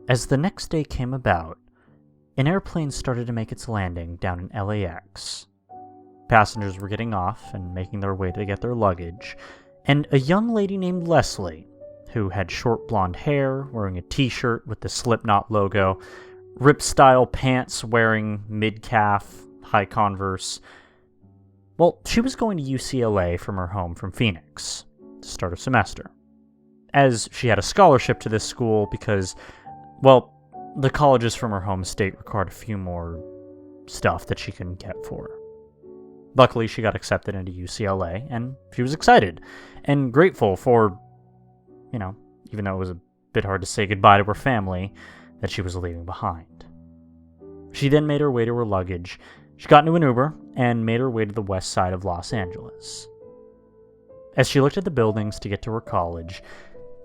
As the next day came about, an airplane started to make its landing down in LAX. Passengers were getting off and making their way to get their luggage, and a young lady named Leslie, who had short blonde hair, wearing a t-shirt with the Slipknot logo, Rip-style pants wearing mid-calf, high Converse. Well, she was going to UCLA from her home from Phoenix to start her semester, as she had a scholarship to this school because, well, the colleges from her home state required a few more stuff that she couldn't get for her. Luckily, she got accepted into UCLA, and she was excited and grateful for, even though it was a bit hard to say goodbye to her family that she was leaving behind. She then made her way to her luggage. She got into an Uber and made her way to the west side of Los Angeles. As she looked at the buildings to get to her college,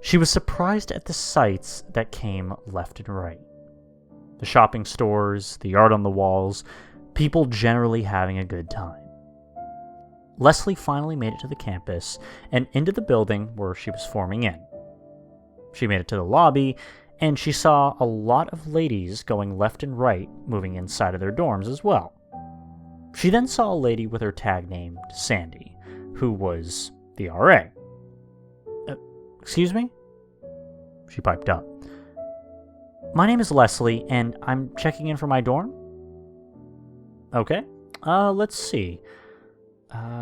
she was surprised at the sights that came left and right. The shopping stores, the art on the walls, people generally having a good time. Leslie finally made it to the campus and into the building where she was forming in. She made it to the lobby, and she saw a lot of ladies going left and right, moving inside of their dorms as well. She then saw a lady with her tag named Sandy, who was the RA. Excuse me? She piped up. My name is Leslie, and I'm checking in for my dorm? Okay. Let's see.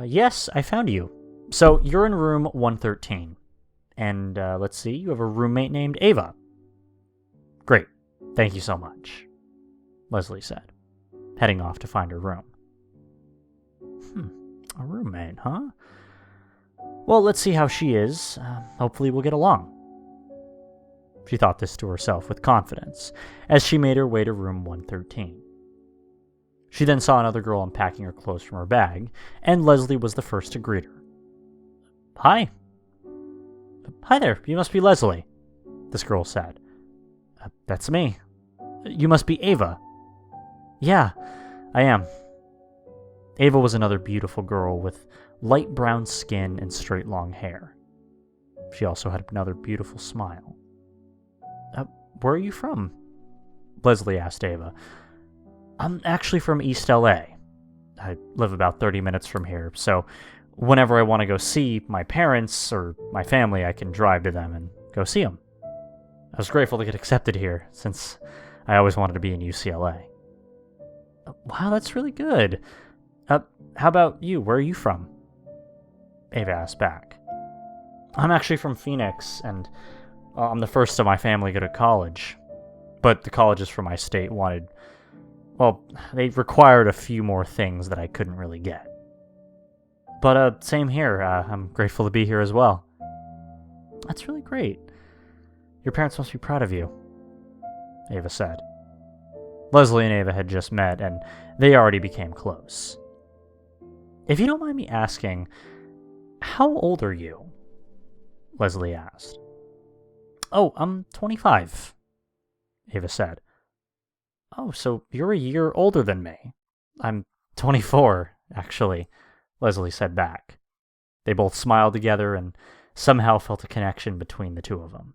Yes, I found you. So, you're in room 113. And, let's see, you have a roommate named Ava. Great. Thank you so much, Leslie said, heading off to find her room. A roommate, huh? Well, let's see how she is. Hopefully we'll get along. She thought this to herself with confidence, as she made her way to room 113. She then saw another girl unpacking her clothes from her bag, and Leslie was the first to greet her. Hi. Hi there, you must be Leslie, this girl said. That's me. You must be Ava. Yeah, I am. Ava was another beautiful girl with light brown skin and straight long hair. She also had another beautiful smile. Where are you from? Leslie asked Ava. I'm actually from East LA. I live about 30 minutes from here, so whenever I want to go see my parents or my family, I can drive to them and go see them. I was grateful to get accepted here, since I always wanted to be in UCLA. Wow, that's really good. How about you? Where are you from? Ava asked back. I'm actually from Phoenix, and I'm the first of my family to go to college. But the colleges from my state they required a few more things that I couldn't really get. But same here, I'm grateful to be here as well. That's really great. Your parents must be proud of you, Ava said. Leslie and Ava had just met, and they already became close. If you don't mind me asking, how old are you? Leslie asked. Oh, I'm 25, Ava said. Oh, so you're a year older than me. I'm 24, actually, Leslie said back. They both smiled together and somehow felt a connection between the two of them.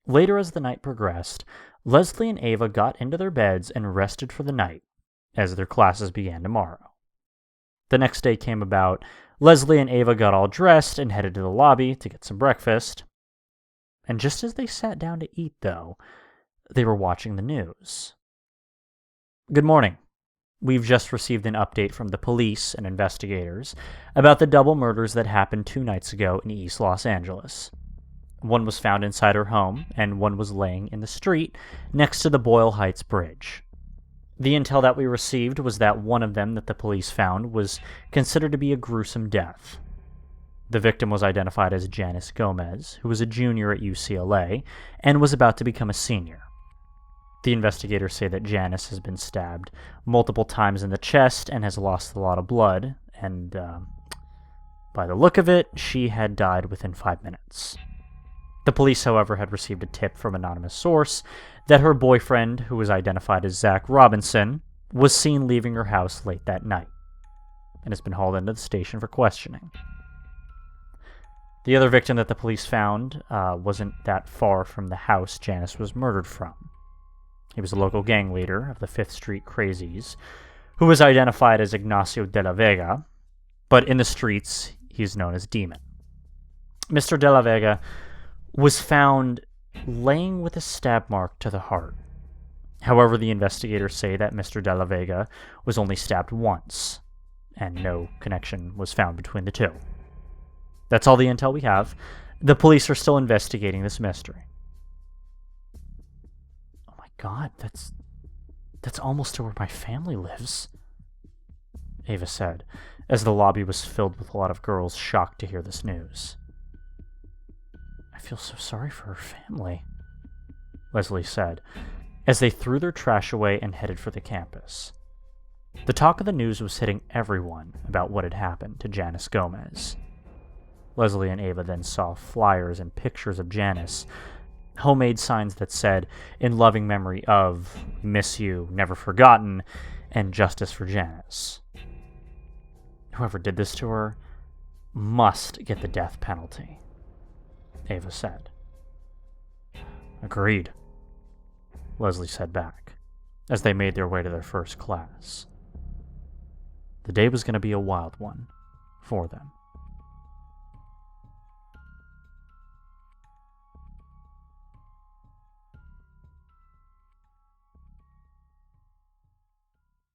Later as the night progressed, Leslie and Ava got into their beds and rested for the night, as their classes began tomorrow. The next day came about. Leslie and Ava got all dressed and headed to the lobby to get some breakfast. And just as they sat down to eat, though, they were watching the news. Good morning. We've just received an update from the police and investigators about the double murders that happened 2 nights ago in East Los Angeles. One was found inside her home, and one was laying in the street next to the Boyle Heights Bridge. The intel that we received was that one of them that the police found was considered to be a gruesome death. The victim was identified as Janice Gomez, who was a junior at UCLA and was about to become a senior. The investigators say that Janice has been stabbed multiple times in the chest and has lost a lot of blood, and by the look of it, she had died within 5 minutes. The police, however, had received a tip from an anonymous source that her boyfriend, who was identified as Zach Robinson, was seen leaving her house late that night, and has been hauled into the station for questioning. The other victim that the police found wasn't that far from the house Janice was murdered from. He was a local gang leader of the 5th Street Crazies, who was identified as Ignacio de la Vega, but in the streets, he's known as Demon. Mr. de la Vega was found laying with a stab mark to the heart. However, the investigators say that Mr. de la Vega was only stabbed once, and no connection was found between the two. That's all the intel we have. The police are still investigating this mystery. Oh my god, that's almost to where my family lives, Ava said, as the lobby was filled with a lot of girls shocked to hear this news. I feel so sorry for her family, Leslie said, as they threw their trash away and headed for the campus. The talk of the news was hitting everyone about what had happened to Janice Gomez. Leslie and Ava then saw flyers and pictures of Janice, homemade signs that said, "In loving memory of, miss you, never forgotten, and justice for Janice." Whoever did this to her must get the death penalty, Ava said. Agreed, Leslie said back, as they made their way to their first class. The day was going to be a wild one for them.